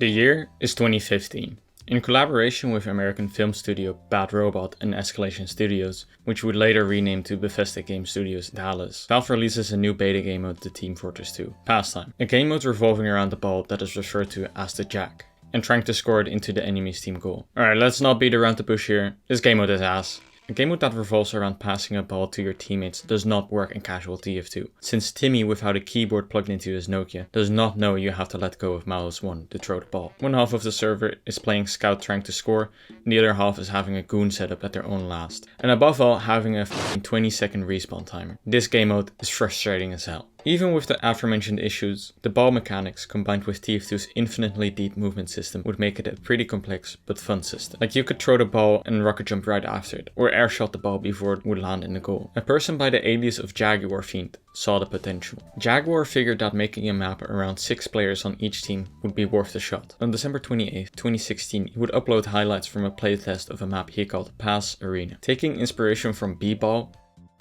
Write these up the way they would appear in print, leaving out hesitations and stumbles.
The year is 2015. In collaboration with American film studio Bad Robot and Escalation Studios, which would later rename to Bethesda Game Studios Dallas, Valve releases a new beta game mode to Team Fortress 2, Pastime, a game mode revolving around the ball that is referred to as the jack, and trying to score it into the enemy's team goal. Alright, let's not beat around the bush here, this game mode is ass. A game mode that revolves around passing a ball to your teammates does not work in casual TF2, since Timmy, without a keyboard plugged into his Nokia, does not know you have to let go of mouse 1 to throw the ball. One half of the server is playing scout trying to score, and the other half is having a goon setup at their own last. And above all, having a 20-second respawn timer. This game mode is frustrating as hell. Even with the aforementioned issues, the ball mechanics combined with TF2's infinitely deep movement system would make it a pretty complex but fun system. Like you could throw the ball and rocket jump right after it, or airshot the ball before it would land in the goal. A person by the alias of Jaguar Fiend saw the potential. Jaguar figured that making a map around 6 players on each team would be worth the shot. On December 28, 2016, he would upload highlights from a playtest of a map he called Pass Arena, taking inspiration from B-Ball,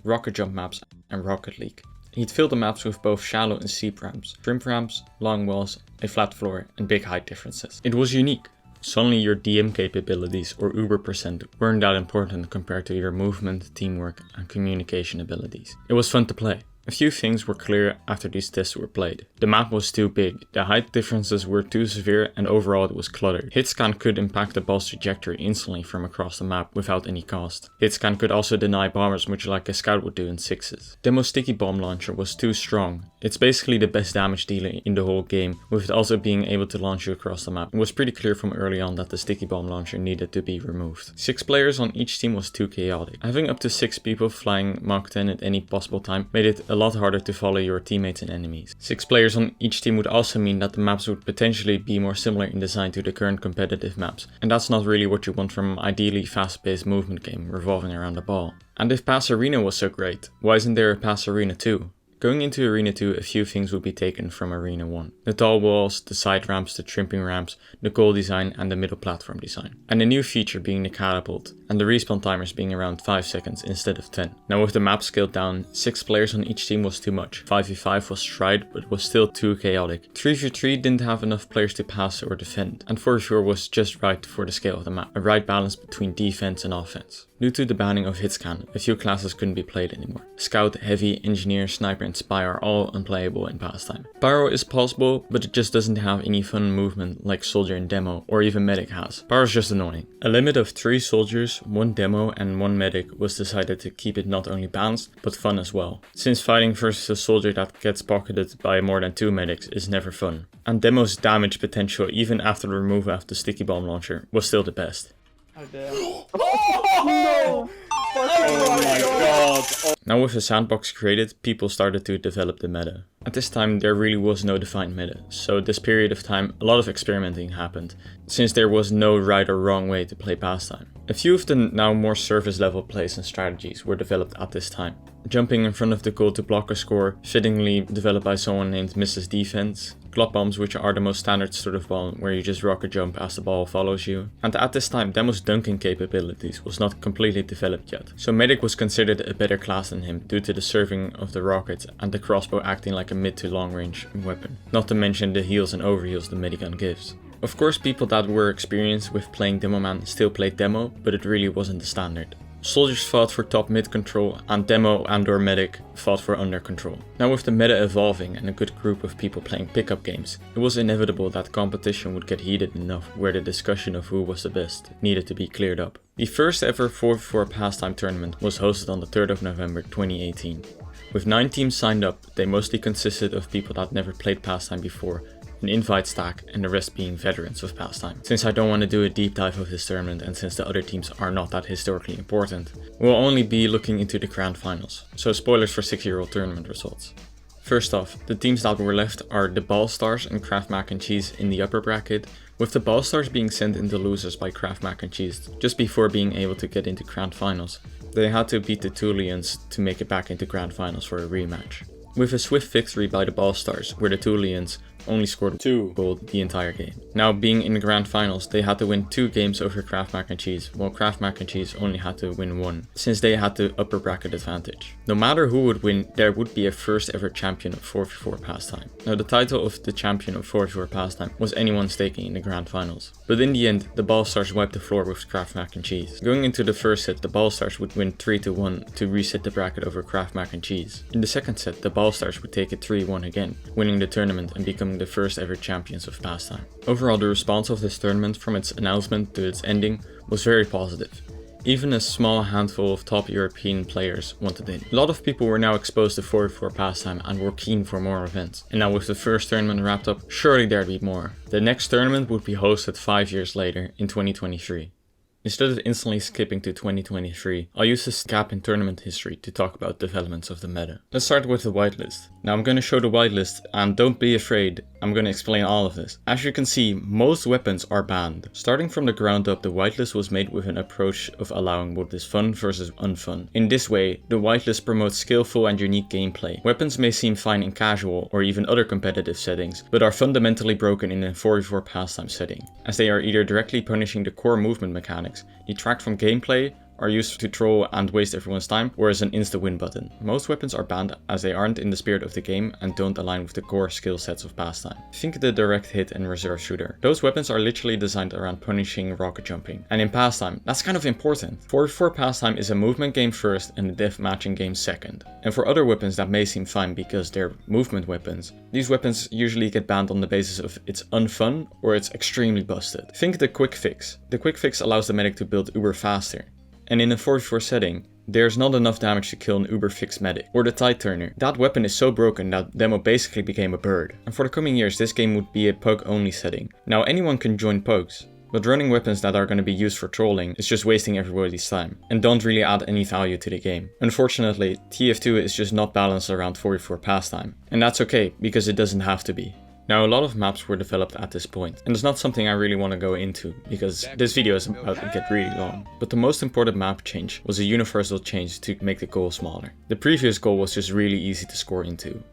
rocket jump maps and Rocket League. He'd fill the maps with both shallow and steep ramps, shrimp ramps, long walls, a flat floor, and big height differences. It was unique. Suddenly your DM capabilities or Uber percent weren't that important compared to your movement, teamwork, and communication abilities. It was fun to play. A few things were clear after these tests were played. The map was too big, the height differences were too severe, and overall it was cluttered. Hitscan could impact the ball's trajectory instantly from across the map without any cost. Hitscan could also deny bombers, much like a scout would do in 6s. Demo's sticky bomb launcher was too strong. It's basically the best damage dealer in the whole game, with it also being able to launch you across the map. It was pretty clear from early on that the sticky bomb launcher needed to be removed. 6 players on each team was too chaotic. Having up to 6 people flying Mach 10 at any possible time made it a lot harder to follow your teammates and enemies. 6 players on each team would also mean that the maps would potentially be more similar in design to the current competitive maps, and that's not really what you want from an ideally fast-paced movement game revolving around the ball. And if Pass Arena was so great, why isn't there a Pass Arena 2? Going into Arena 2, a few things would be taken from Arena 1. The tall walls, the side ramps, the tripping ramps, the goal design and the middle platform design. And a new feature being the catapult, and the respawn timers being around 5 seconds instead of 10. Now with the map scaled down, 6 players on each team was too much. 5v5 was tried, but was still too chaotic. 3v3 didn't have enough players to pass or defend, and 4v4 was just right for the scale of the map. A right balance between defense and offense. Due to the banning of Hitscan, a few classes couldn't be played anymore. Scout, Heavy, Engineer, Sniper and Spy are all unplayable in Pastime. Pyro is possible, but it just doesn't have any fun movement like Soldier in Demo or even Medic has. Pyro is just annoying. A limit of 3 soldiers, 1 demo and 1 medic was decided to keep it not only balanced, but fun as well. Since fighting versus a soldier that gets pocketed by more than 2 medics is never fun. And Demo's damage potential even after the removal of the sticky bomb launcher was still the best. Oh damn. Oh no! Oh my god! Now with the sandbox created, people started to develop the meta. At this time there really was no defined meta, so this period of time a lot of experimenting happened, since there was no right or wrong way to play Pastime. A few of the now more surface level plays and strategies were developed at this time. Jumping in front of the goal to block a score, fittingly developed by someone named Mrs. Defense. Glock bombs, which are the most standard sort of ball where you just rocket jump as the ball follows you. And at this time Demo's dunking capabilities was not completely developed yet, so Medic was considered a better class than him due to the serving of the rocket and the crossbow acting like a mid to long range weapon, not to mention the heals and overheals the medigun gives. Of course people that were experienced with playing Demoman still played Demo, but it really wasn't the standard. Soldiers fought for top mid control and Demo and or Medic fought for under control. Now with the meta evolving and a good group of people playing pickup games, it was inevitable that competition would get heated enough where the discussion of who was the best needed to be cleared up. The first ever 4v4 Pastime tournament was hosted on the 3rd of November 2018. With 9 teams signed up, they mostly consisted of people that never played Pastime before, an invite stack and the rest being veterans of Pastime. Since I don't want to do a deep dive of this tournament and since the other teams are not that historically important, we'll only be looking into the grand finals, so spoilers for 6-year-old tournament results. First off, the teams that were left are the Ball Stars and Kraft Mac and Cheese in the upper bracket, with the Ball Stars being sent into losers by Kraft Mac and Cheese just before being able to get into grand finals. They had to beat the Tulians to make it back into grand finals for a rematch. With a swift victory by the Ball Stars, where the Tulians only scored 2 gold the entire game. Now, being in the grand finals, they had to win 2 games over Kraft Mac and Cheese, while Kraft Mac and Cheese only had to win 1, since they had the upper bracket advantage. No matter who would win, there would be a first ever champion of 4v4 pastime. Now, the title of the champion of 4v4 pastime was anyone staking in the grand finals. But in the end, the Ball Stars wiped the floor with Kraft Mac and Cheese. Going into the first set, the Ball Stars would win 3-1 to reset the bracket over Kraft Mac and Cheese. In the second set, the Ball Stars would take it 3-1 again, winning the tournament and becoming the first ever champions of pastime. Overall, the response of this tournament from its announcement to its ending was very positive. Even a small handful of top European players wanted in. A lot of people were now exposed to 4v4 pastime and were keen for more events. And now with the first tournament wrapped up, surely there'd be more. The next tournament would be hosted 5 years later in 2023. Instead of instantly skipping to 2023, I'll use this gap in tournament history to talk about developments of the meta. Let's start with the whitelist. Now I'm going to show the whitelist, and don't be afraid, I'm going to explain all of this. As you can see, most weapons are banned. Starting from the ground up, the whitelist was made with an approach of allowing what is fun versus unfun. In this way, the whitelist promotes skillful and unique gameplay. Weapons may seem fine in casual or even other competitive settings, but are fundamentally broken in a 4v4 pastime setting, as they are either directly punishing the core movement mechanics, detract from gameplay, are used to troll and waste everyone's time, or as an insta-win button. Most weapons are banned as they aren't in the spirit of the game and don't align with the core skill sets of pastime. Think the direct hit and reserve shooter. Those weapons are literally designed around punishing rocket jumping. And in pastime, that's kind of important. 4v4 pastime is a movement game first and a death matching game second. And for other weapons that may seem fine because they're movement weapons, these weapons usually get banned on the basis of it's unfun or it's extremely busted. Think the quick fix. The quick fix allows the medic to build uber faster. And in a 4v4 setting, there's not enough damage to kill an uber fixed medic. Or the tide turner. That weapon is so broken that demo basically became a bird. And for the coming years, this game would be a pug only setting. Now anyone can join pugs, but running weapons that are going to be used for trolling is just wasting everybody's time, and don't really add any value to the game. Unfortunately, TF2 is just not balanced around 4v4 pastime. And that's okay, because it doesn't have to be. Now, a lot of maps were developed at this point, and it's not something I really want to go into, because this video is about to get really long. But the most important map change was a universal change to make the goal smaller. The previous goal was just really easy to score into.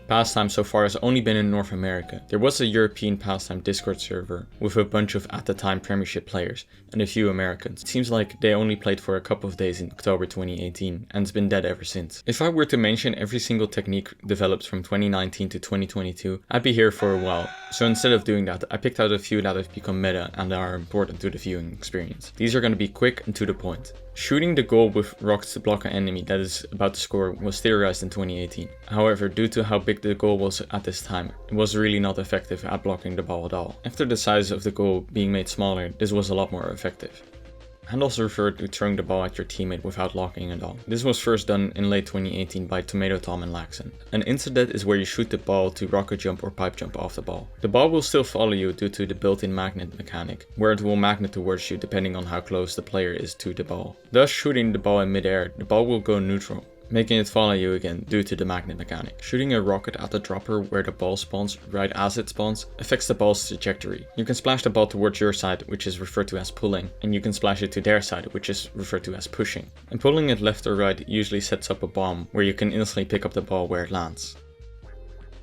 Pastime so far has only been in North America. There was a European pastime Discord server with a bunch of at the time Premiership players and a few Americans. It seems like they only played for a couple of days in October 2018 and it's been dead ever since. If I were to mention every single technique developed from 2019 to 2022, I'd be here for a while. So instead of doing that, I picked out a few that have become meta and are important to the viewing experience. These are going to be quick and to the point. Shooting the goal with rockets to block an enemy that is about to score was theorized in 2018. However, due to how big the goal was at this time, it was really not effective at blocking the ball at all. After the size of the goal being made smaller, this was a lot more effective. Handles referred to throwing the ball at your teammate without locking at all. This was first done in late 2018 by Tomato Tom and Laxon. An incident is where you shoot the ball to rocket jump or pipe jump off the ball. The ball will still follow you due to the built-in magnet mechanic, where it will magnet towards you depending on how close the player is to the ball. Thus, shooting the ball in midair, the ball will go neutral, making it follow you again due to the magnet mechanic. Shooting a rocket at the dropper where the ball spawns right as it spawns affects the ball's trajectory. You can splash the ball towards your side, which is referred to as pulling, and you can splash it to their side, which is referred to as pushing. And pulling it left or right usually sets up a bomb where you can instantly pick up the ball where it lands.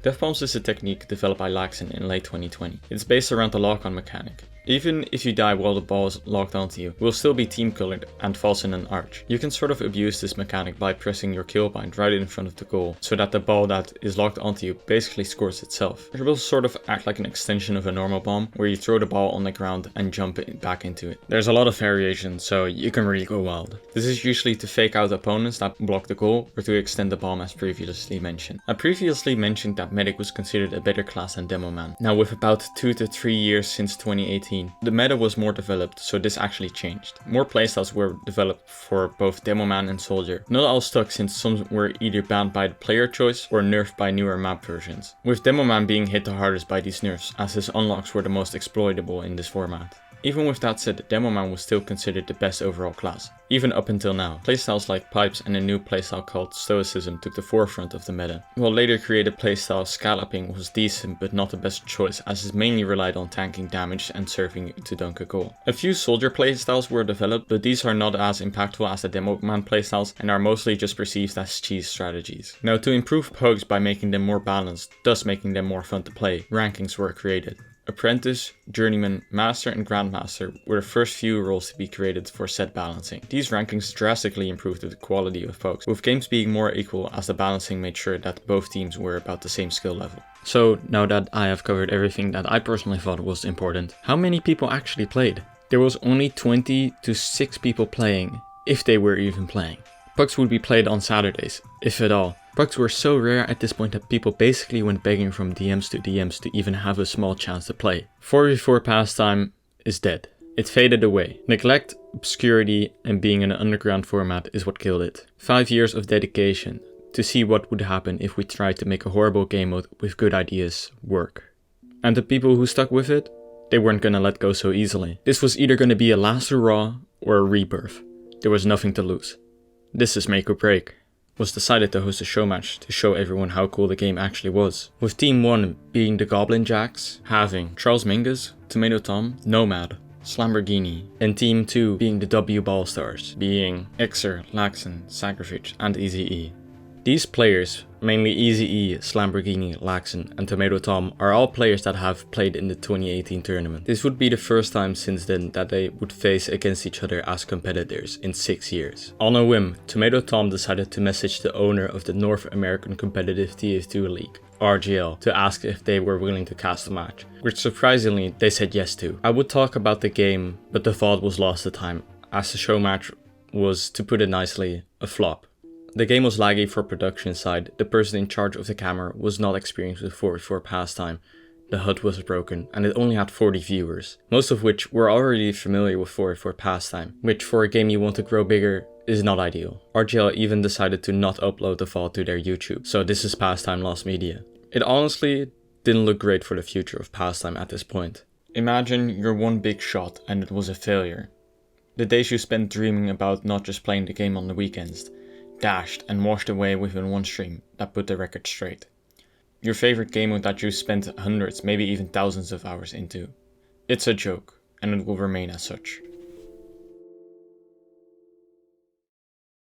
Death bombs is a technique developed by Laxon in late 2020. It's based around the lock-on mechanic. Even if you die while the ball is locked onto you, it will still be team colored and falls in an arch. You can sort of abuse this mechanic by pressing your kill bind right in front of the goal, so that the ball that is locked onto you basically scores itself. It will sort of act like an extension of a normal bomb, where you throw the ball on the ground and jump back into it. There's a lot of variation, so you can really go wild. This is usually to fake out opponents that block the goal, or to extend the bomb as previously mentioned. I previously mentioned that Medic was considered a better class than Demo Man. Now with about 2 to 3 years since 2018, the meta was more developed, so this actually changed. More playstyles were developed for both Demo Man and Soldier. Not all stuck, since some were either banned by the player choice or nerfed by newer map versions, with Demo Man being hit the hardest by these nerfs, as his unlocks were the most exploitable in this format. Even with that said, Demoman was still considered the best overall class, even up until now. Playstyles like Pipes and a new playstyle called Stoicism took the forefront of the meta, while later created playstyle Scalloping was decent but not the best choice, as it mainly relied on tanking damage and serving to dunk a goal. A few soldier playstyles were developed, but these are not as impactful as the Demoman playstyles and are mostly just perceived as cheese strategies. Now, to improve pugs by making them more balanced, thus making them more fun to play, rankings were created. Apprentice, Journeyman, Master and Grandmaster were the first few roles to be created for set balancing. These rankings drastically improved the quality of pokes, with games being more equal as the balancing made sure that both teams were about the same skill level. So now that I have covered everything that I personally thought was important, how many people actually played? There was only 20 to 6 people playing, if they were even playing. Pucks would be played on Saturdays, if at all. Pucks were so rare at this point that people basically went begging from DMs to even have a small chance to play. 4v4 pastime is dead. It faded away. Neglect, obscurity and being in an underground format is what killed it. 5 years of dedication to see what would happen if we tried to make a horrible game mode with good ideas work. And the people who stuck with it, they weren't gonna let go so easily. This was either gonna be a last hurrah or a rebirth. There was nothing to lose. This is make or break. Was decided to host a show match to show everyone how cool the game actually was. With Team 1 being the Goblin Jacks, having Charles Mingus, Tomato Tom, Nomad, Slamborghini, and Team 2 being the W Ball Stars, being Exer, Laxon, Sacrifice, and Eazy-E. These players, mainly Eazy-E, Slamborghini, Laxon, and Tomato Tom, are all players that have played in the 2018 tournament. This would be the first time since then that they would face against each other as competitors in 6 years. On a whim, Tomato Tom decided to message the owner of the North American Competitive TF2 League, RGL, to ask if they were willing to cast a match, which surprisingly they said yes to. I would talk about the game, but the thought was lost at time, as the show match was, to put it nicely, a flop. The game was laggy for production side, the person in charge of the camera was not experienced with 4v4 pastime, the HUD was broken, and it only had 40 viewers, most of which were already familiar with 4v4 pastime, which for a game you want to grow bigger is not ideal. RGL even decided to not upload the file to their YouTube, so this is pastime lost media. It honestly didn't look great for the future of pastime at this point. Imagine your one big shot and it was a failure. The days you spent dreaming about not just playing the game on the weekends, dashed and washed away within one stream that put the record straight. Your favorite game mode that you spent hundreds, maybe even thousands of hours into. It's a joke, and it will remain as such.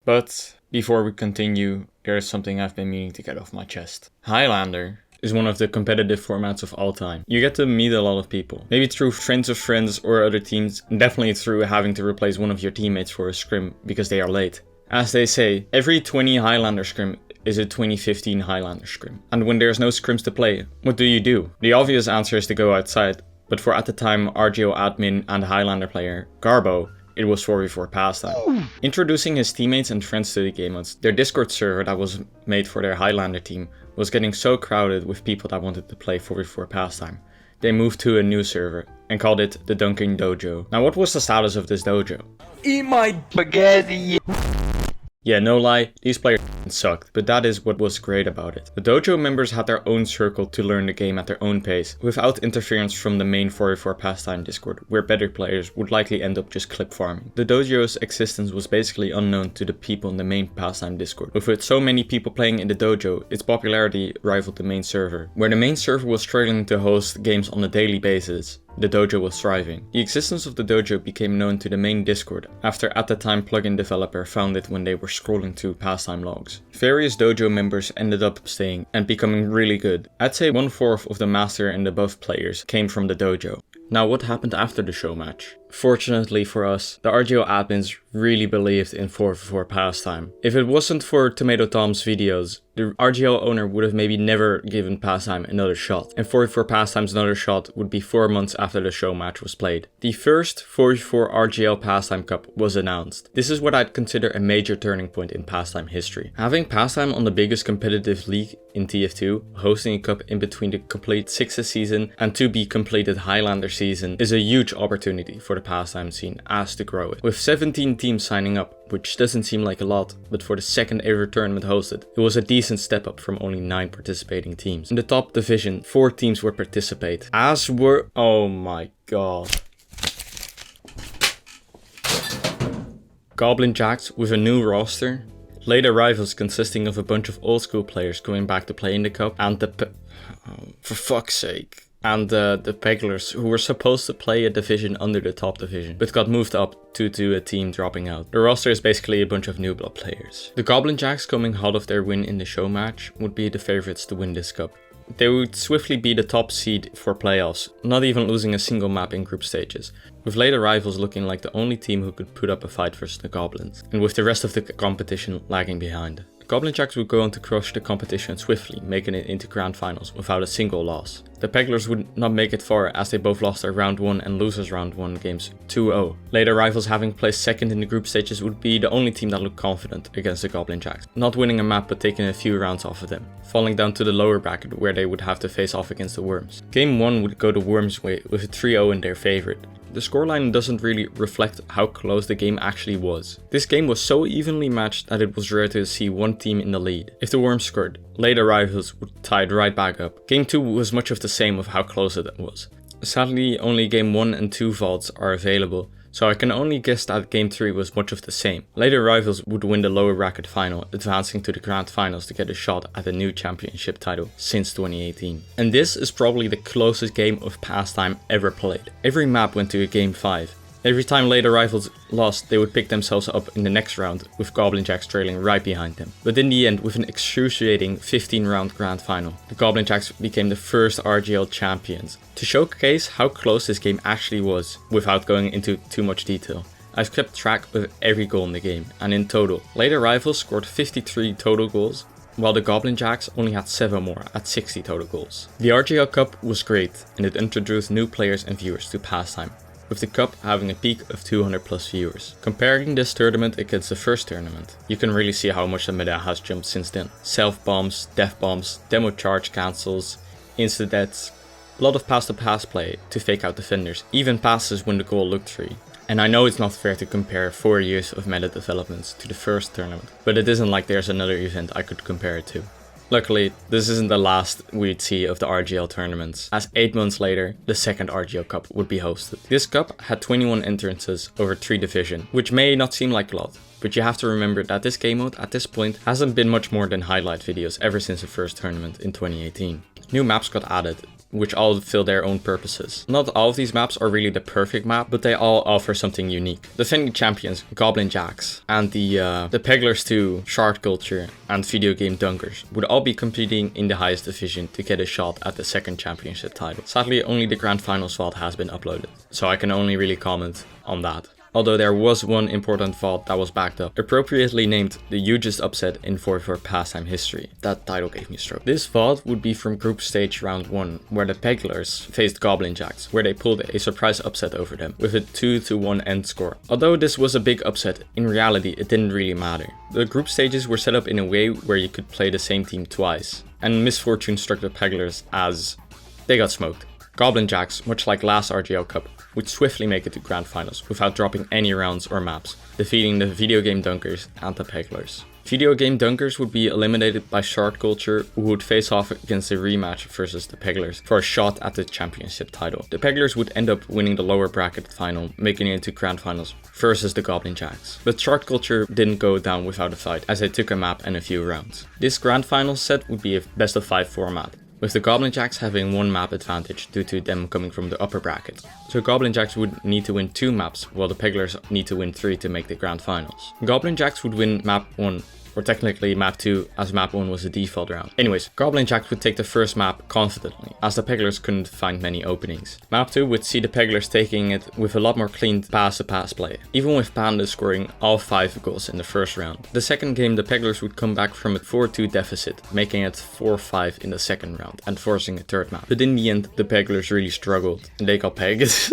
But before we continue, there is something I've been meaning to get off my chest. Highlander is one of the competitive formats of all time. You get to meet a lot of people, maybe through friends of friends or other teams, and definitely through having to replace one of your teammates for a scrim because they are late. As they say, every 20 Highlander scrim is a 2015 Highlander scrim. And when there's no scrims to play, what do? The obvious answer is to go outside, but for at the time RGO admin and Highlander player, Garbo, it was 4v4 pastime. Introducing his teammates and friends to the game modes, their Discord server that was made for their Highlander team was getting so crowded with people that wanted to play 4v4 pastime. They moved to a new server and called it the Dunking Dojo. Now what was the status of this dojo? Eat my spaghetti! Yeah, no lie, these players sucked, but that is what was great about it. The dojo members had their own circle to learn the game at their own pace, without interference from the main 4v4 pastime Discord, where better players would likely end up just clip farming. The dojo's existence was basically unknown to the people in the main pastime Discord. With so many people playing in the dojo, its popularity rivaled the main server. Where the main server was struggling to host games on a daily basis, the dojo was thriving. The existence of the dojo became known to the main Discord after at the time plugin developer found it when they were scrolling through pastime logs. Various dojo members ended up staying and becoming really good. I'd say 1/4 of the master and above players came from the dojo. Now what happened after the show match? Fortunately for us, the RGO admins really believed in 4v4 pastime. If it wasn't for Tomato Tom's videos, the RGO owner would have maybe never given pastime another shot. And 4v4 pastime's another shot would be 4 months after the show match was played. The first 4v4 RGL pastime cup was announced. This is what I'd consider a major turning point in pastime history. Having pastime on the biggest competitive league in TF2, hosting a cup in between the complete 6th season and to be completed Highlander season is a huge opportunity for the pastime scene as to grow it. With 17 teams signing up, which doesn't seem like a lot, but for the second ever tournament hosted, it was a decent step up from only 9 participating teams. In the top division, 4 teams would participate, as were, oh my god. Goblin Jacks with a new roster, later rivals consisting of a bunch of old school players going back to play in the cup, and for fuck's sake. And the Pegglers, who were supposed to play a division under the top division, but got moved up due to a team dropping out. The roster is basically a bunch of new blood players. The Goblin Jacks, coming hot of their win in the show match, would be the favourites to win this cup. They would swiftly be the top seed for playoffs, not even losing a single map in group stages, with later rivals looking like the only team who could put up a fight versus the Goblins, and with the rest of the competition lagging behind. Goblin Jacks would go on to crush the competition swiftly, making it into grand finals without a single loss. The Pegglers would not make it far as they both lost their round 1 and losers round 1 games 2-0. Later rivals, having placed second in the group stages, would be the only team that looked confident against the Goblin Jacks, not winning a map but taking a few rounds off of them, falling down to the lower bracket where they would have to face off against the Worms. Game 1 would go the Worms' way with a 3-0 in their favourite. The scoreline doesn't really reflect how close the game actually was. This game was so evenly matched that it was rare to see one team in the lead. If the Worms scored, later rivals would tie it right back up. Game 2 was much of the same of how close it was. Sadly, only Game 1 and 2 VODs are available, so I can only guess that Game 3 was much of the same. Later rivals would win the lower bracket final, advancing to the grand finals to get a shot at a new championship title since 2018. And this is probably the closest game of pastime ever played. Every map went to a Game 5. Every time later rivals lost, they would pick themselves up in the next round, with Goblin Jacks trailing right behind them. But in the end, with an excruciating 15-round grand final, the Goblin Jacks became the first RGL champions. To showcase how close this game actually was, without going into too much detail, I've kept track of every goal in the game, and in total, later rivals scored 53 total goals, while the Goblin Jacks only had 7 more at 60 total goals. The RGL Cup was great, and it introduced new players and viewers to pastime, with the cup having a peak of 200 plus viewers. Comparing this tournament against the first tournament, you can really see how much the meta has jumped since then. Self-bombs, death bombs, demo charge cancels, insta-deaths, a lot of pass-to-pass play to fake out defenders, even passes when the goal looked free. And I know it's not fair to compare 4 years of meta developments to the first tournament, but it isn't like there's another event I could compare it to. Luckily, this isn't the last we'd see of the RGL tournaments, as 8 months later, the second RGL Cup would be hosted. This cup had 21 entrances over 3 divisions, which may not seem like a lot, but you have to remember that this game mode at this point hasn't been much more than highlight videos ever since the first tournament in 2018. New maps got added, which all fill their own purposes. Not all of these maps are really the perfect map, but they all offer something unique. Defending champions, Goblin Jacks, and the Pegglers 2, Shard Culture, and Video Game Dunkers would all be competing in the highest division to get a shot at the second championship title. Sadly, only the Grand Finals VOD has been uploaded, so I can only really comment on that. Although there was one important VOD that was backed up, appropriately named the hugest upset in 4v4 pastime history. That title gave me a stroke. This VOD would be from group stage round 1, where the Pegglers faced Goblin Jacks, where they pulled a surprise upset over them, with a 2-1 end score. Although this was a big upset, in reality it didn't really matter. The group stages were set up in a way where you could play the same team twice, and misfortune struck the Pegglers as they got smoked. Goblin Jacks, much like last RGL Cup, would swiftly make it to grand finals without dropping any rounds or maps, defeating the Video Game Dunkers and the Pegglers. Video Game Dunkers would be eliminated by Shard Culture, who would face off against a rematch versus the Pegglers for a shot at the championship title. The Pegglers would end up winning the lower bracket final, making it into grand finals versus the Goblin Jacks. But Shard Culture didn't go down without a fight, as they took a map and a few rounds. This grand final set would be a best of 5 format, with the Goblin Jacks having 1 map advantage due to them coming from the upper bracket. So Goblin Jacks would need to win 2 maps, while the Pegglers need to win 3 to make the grand finals. Goblin Jacks would win map 1, or technically map 2, as map 1 was the default round. Anyways, Goblin Jacks would take the first map confidently, as the Pegglers couldn't find many openings. Map 2 would see the Pegglers taking it with a lot more clean pass-to-pass play, even with Panda scoring all 5 goals in the first round. The second game, the Pegglers would come back from a 4-2 deficit, making it 4-5 in the second round, and forcing a third map. But in the end, the Pegglers really struggled, and they got pegged.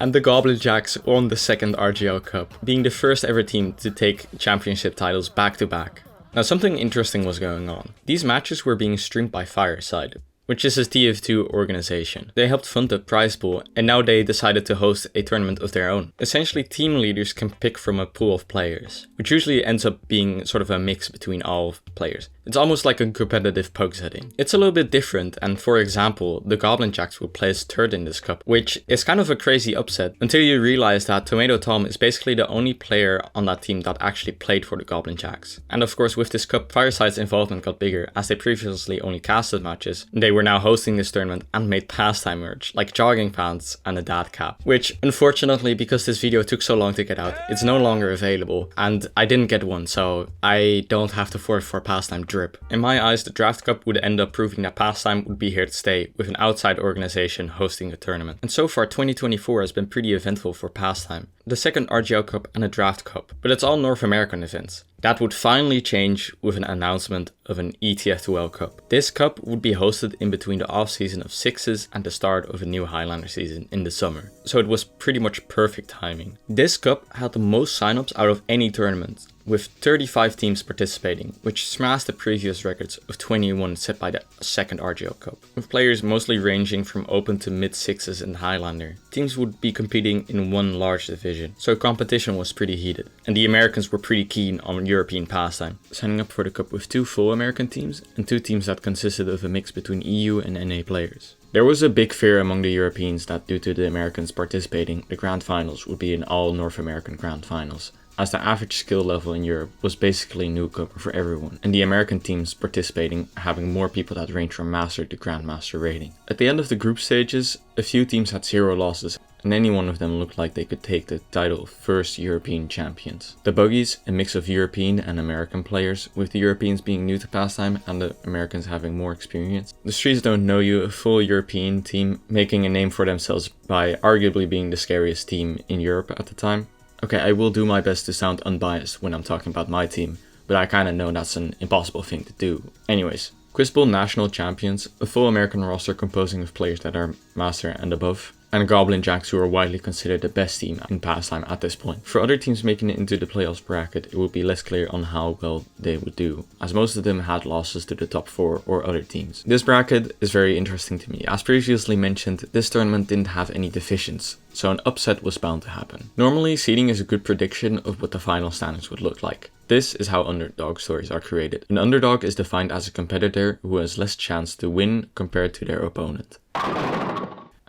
And the Goblin Jacks won the second RGL Cup, being the first ever team to take championship titles back to back. Now something interesting was going on. These matches were being streamed by Fireside, which is a TF2 organization. They helped fund the prize pool, and now they decided to host a tournament of their own. Essentially, team leaders can pick from a pool of players, which usually ends up being sort of a mix between all players. It's almost like a competitive pug setting. It's a little bit different, and for example, the Goblin Jacks will place third in this cup, which is kind of a crazy upset until you realize that Tomato Tom is basically the only player on that team that actually played for the Goblin Jacks. And of course, with this cup, Fireside's involvement got bigger, as they previously only casted matches. They were now hosting this tournament and made pastime merch, like jogging pants and a dad cap, which unfortunately, because this video took so long to get out, it's no longer available, and I didn't get one, so I don't have to force for pastime drip. In my eyes, the Draft Cup would end up proving that pastime would be here to stay, with an outside organization hosting a tournament. And so far, 2024 has been pretty eventful for pastime. The second RGL Cup and a Draft Cup, but it's all North American events. That would finally change with an announcement of an ETF2L Cup. This cup would be hosted in between the off-season of Sixes and the start of a new Highlander season in the summer, so it was pretty much perfect timing. This cup had the most signups out of any tournament, with 35 teams participating, which smashed the previous records of 21 set by the second RGL Cup, with players mostly ranging from open to mid-sixes and Highlander. Teams would be competing in one large division, so competition was pretty heated, and the Americans were pretty keen on European pastime, signing up for the cup with 2 full American teams and 2 teams that consisted of a mix between EU and NA players. There was a big fear among the Europeans that due to the Americans participating, the Grand Finals would be an all North American Grand Finals, as the average skill level in Europe was basically newcomer for everyone, and the American teams participating having more people that range from Master to Grandmaster rating. At the end of the group stages, a few teams had 0 losses, and any one of them looked like they could take the title of first European champions. The Buggies, a mix of European and American players, with the Europeans being new to pastime and the Americans having more experience. The Streets Don't Know You, a full European team, making a name for themselves by arguably being the scariest team in Europe at the time. Okay, I will do my best to sound unbiased when I'm talking about my team, but I kinda know that's an impossible thing to do. Anyways, Quizbowl National Champions, a full American roster composing of players that are Master and above, and Goblin Jacks, who are widely considered the best team in pastime at this point. For other teams making it into the playoffs bracket, it would be less clear on how well they would do, as most of them had losses to the top 4 or other teams. This bracket is very interesting to me. As previously mentioned, this tournament didn't have any divisions, so an upset was bound to happen. Normally, seeding is a good prediction of what the final standings would look like. This is how underdog stories are created. An underdog is defined as a competitor who has less chance to win compared to their opponent.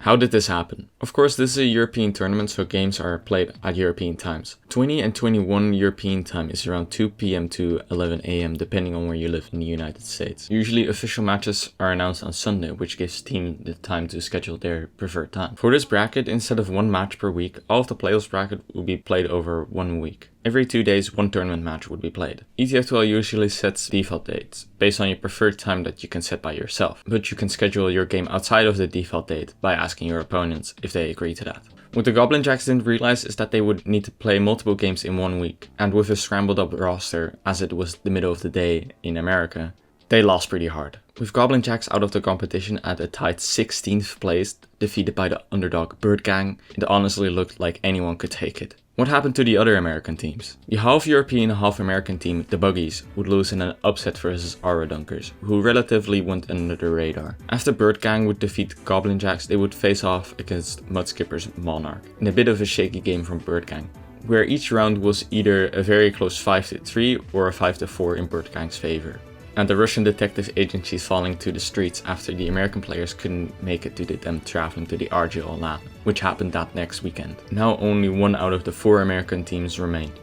How did this happen? Of course, this is a European tournament, so games are played at European times. 20 and 21 European time is around 2 PM to 11 AM depending on where you live in the United States. Usually official matches are announced on Sunday, which gives teams the time to schedule their preferred time. For this bracket, instead of 1 match per week, all of the playoffs bracket will be played over 1 week. Every 2 days, 1 tournament match would be played. ETF12 usually sets default dates, based on your preferred time that you can set by yourself, but you can schedule your game outside of the default date by asking your opponents if they agree to that. What the Goblin Jacks didn't realize is that they would need to play multiple games in 1 week, and with a scrambled up roster, as it was the middle of the day in America, they lost pretty hard. With Goblin Jacks out of the competition at a tight 16th place, defeated by the underdog Bird Gang, it honestly looked like anyone could take it. What happened to the other American teams? The half European, half American team, the Buggies, would lose in an upset versus Aura Dunkers, who relatively went under the radar. After Bird Gang would defeat Goblin Jacks, they would face off against Mudskipper's Monarch, in a bit of a shaky game from Bird Gang, where each round was either a very close 5-3 or a 5-4 in Bird Gang's favor, and the Russian detective agencies falling to the streets after the American players couldn't make it to them traveling to the RGL LAN, which happened that next weekend. Now only 1 out of the 4 American teams remained.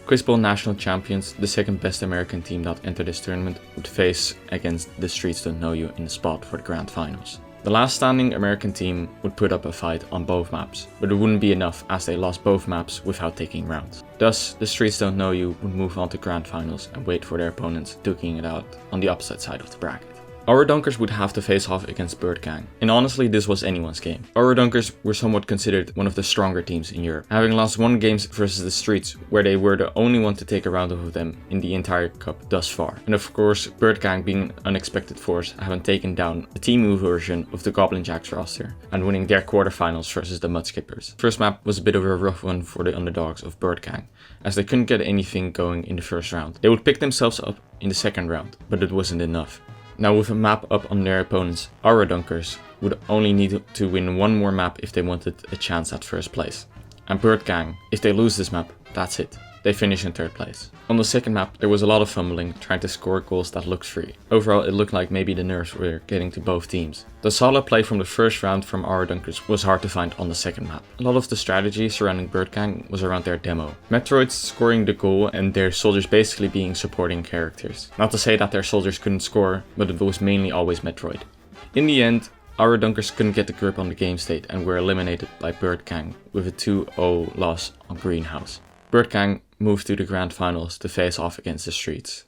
Quizbowl National Champions, the second best American team that entered this tournament, would face against The Streets Don't Know You in the spot for the Grand Finals. The last standing American team would put up a fight on both maps, but it wouldn't be enough as they lost both maps without taking rounds. Thus, The Streets Don't Know You would move on to Grand Finals and wait for their opponents duking it out on the opposite side of the bracket. Aura Dunkers would have to face off against Bird Gang, and honestly this was anyone's game. Aura Dunkers were somewhat considered one of the stronger teams in Europe, having lost 1 game versus the Streets, where they were the only one to take a round of them in the entire cup thus far. And of course, Bird Gang being an unexpected force, having taken down the Teemu version of the Goblin Jacks roster, and winning their quarterfinals versus the Mudskippers. First map was a bit of a rough one for the underdogs of Bird Gang, as they couldn't get anything going in the first round. They would pick themselves up in the second round, but it wasn't enough. Now with a map up on their opponents, our Dunkers would only need to win one more map if they wanted a chance at first place. And Bird Gang, if they lose this map, that's it. They finish in third place. On the second map, there was a lot of fumbling, trying to score goals that looked free. Overall, it looked like maybe the nerves were getting to both teams. The solid play from the first round from our Dunkers was hard to find on the second map. A lot of the strategy surrounding Bird Gang was around their demo. Metroids scoring the goal and their soldiers basically being supporting characters. Not to say that their soldiers couldn't score, but it was mainly always Metroid. In the end, our Dunkers couldn't get the grip on the game state and were eliminated by Bird Gang with a 2-0 loss on Greenhouse. Bird Gang moved to the Grand Finals to face off against the Streets.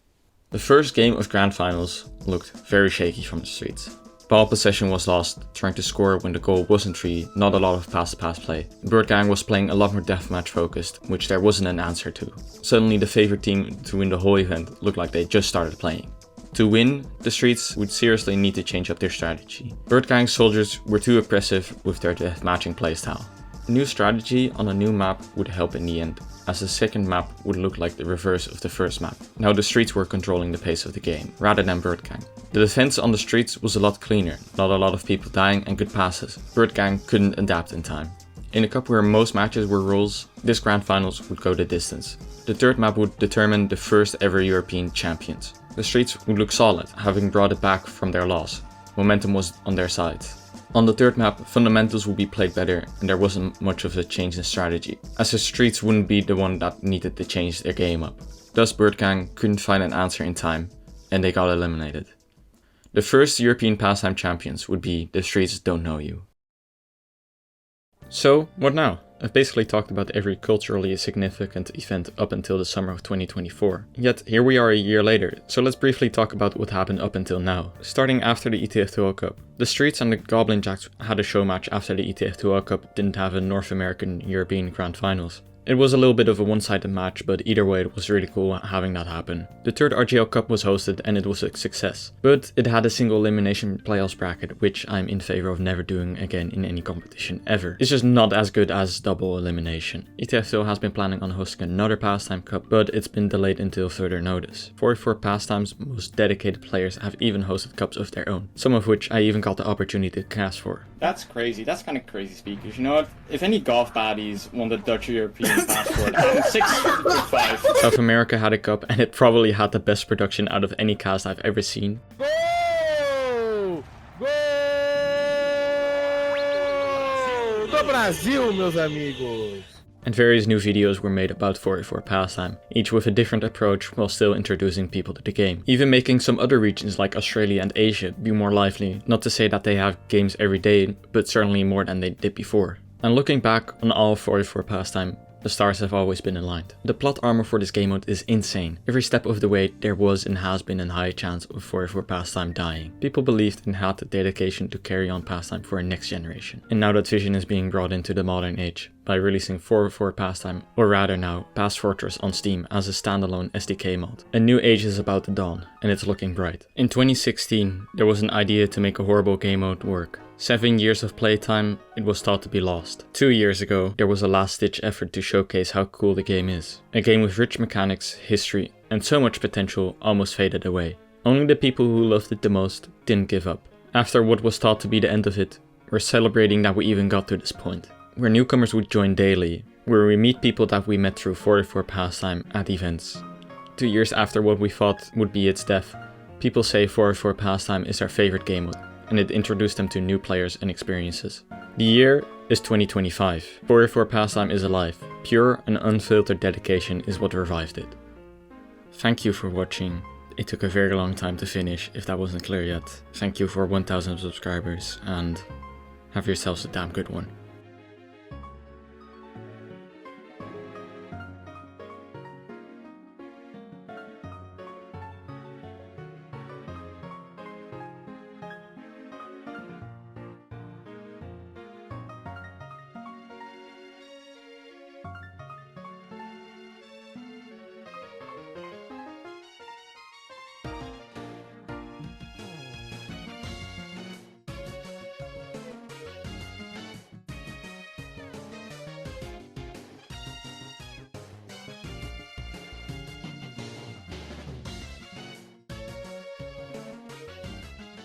The first game of Grand Finals looked very shaky from the Streets. Ball possession was lost, trying to score when the goal wasn't free, not a lot of pass-to-pass play. Bird Gang was playing a lot more deathmatch focused, which there wasn't an answer to. Suddenly the favorite team to win the whole event looked like they just started playing. To win, the Streets would seriously need to change up their strategy. Bird Gang's soldiers were too aggressive with their deathmatching playstyle. A new strategy on a new map would help in the end, as the second map would look like the reverse of the first map. Now the Streets were controlling the pace of the game, rather than Bird Gang. The defense on the Streets was a lot cleaner, not a lot of people dying and good passes. Bird Gang couldn't adapt in time. In a cup where most matches were rules, this Grand Finals would go the distance. The third map would determine the first ever European champions. The Streets would look solid, having brought it back from their loss. Momentum was on their side. On the third map, fundamentals would be played better and there wasn't much of a change in strategy, as the Streets wouldn't be the one that needed to change their game up. Thus Bird Gang couldn't find an answer in time, and they got eliminated. The first European pastime champions would be The Streets Don't Know You. So, what now? I've basically talked about every culturally significant event up until the summer of 2024. Yet, here we are a year later, so let's briefly talk about what happened up until now. Starting after the ETF2 World Cup. The Streets and the Goblin Jacks had a show match after the ETF2 World Cup didn't have a North American European Grand Finals. It was a little bit of a one-sided match, but either way it was really cool having that happen. The third RGL Cup was hosted and it was a success, but it had a single elimination playoffs bracket, which I'm in favor of never doing again in any competition ever. It's just not as good as double elimination. ETF has been planning on hosting another Pastime Cup, but it's been delayed until further notice. 44 Pastime's most dedicated players have even hosted cups of their own, some of which I even got the opportunity to cast for. That's crazy, that's kind of crazy speakers. You know what? If any golf baddies want the Dutch European passport, I'm 6'5". South America had a cup and it probably had the best production out of any cast I've ever seen. Gol! Gol! Do Brasil, meus amigos! And various new videos were made about 44 Pastime, each with a different approach while still introducing people to the game. Even making some other regions like Australia and Asia be more lively, not to say that they have games every day, but certainly more than they did before. And looking back on all 44 Pastime, the stars have always been aligned. The plot armor for this game mode is insane. Every step of the way there was and has been a high chance of 44 Pastime dying. People believed and had the dedication to carry on Pastime for a next generation. And now that vision is being brought into the modern age by releasing 44 Pastime, or rather now Past Fortress on Steam as a standalone SDK mod. A new age is about to dawn, and it's looking bright. In 2016, there was an idea to make a horrible game mode work. 7 years of playtime, it was thought to be lost. 2 years ago, there was a last-ditch effort to showcase how cool the game is. A game with rich mechanics, history, and so much potential almost faded away. Only the people who loved it the most didn't give up. After what was thought to be the end of it, we're celebrating that we even got to this point. Where newcomers would join daily, where we meet people that we met through 44 Pastime at events. 2 years after what we thought would be its death, people say 44 Pastime is their favorite game mode, and it introduced them to new players and experiences. The year is 2025. 44 Pastime is alive. Pure and unfiltered dedication is what revived it. Thank you for watching. It took a very long time to finish, if that wasn't clear yet. Thank you for 1000 subscribers, and have yourselves a damn good one.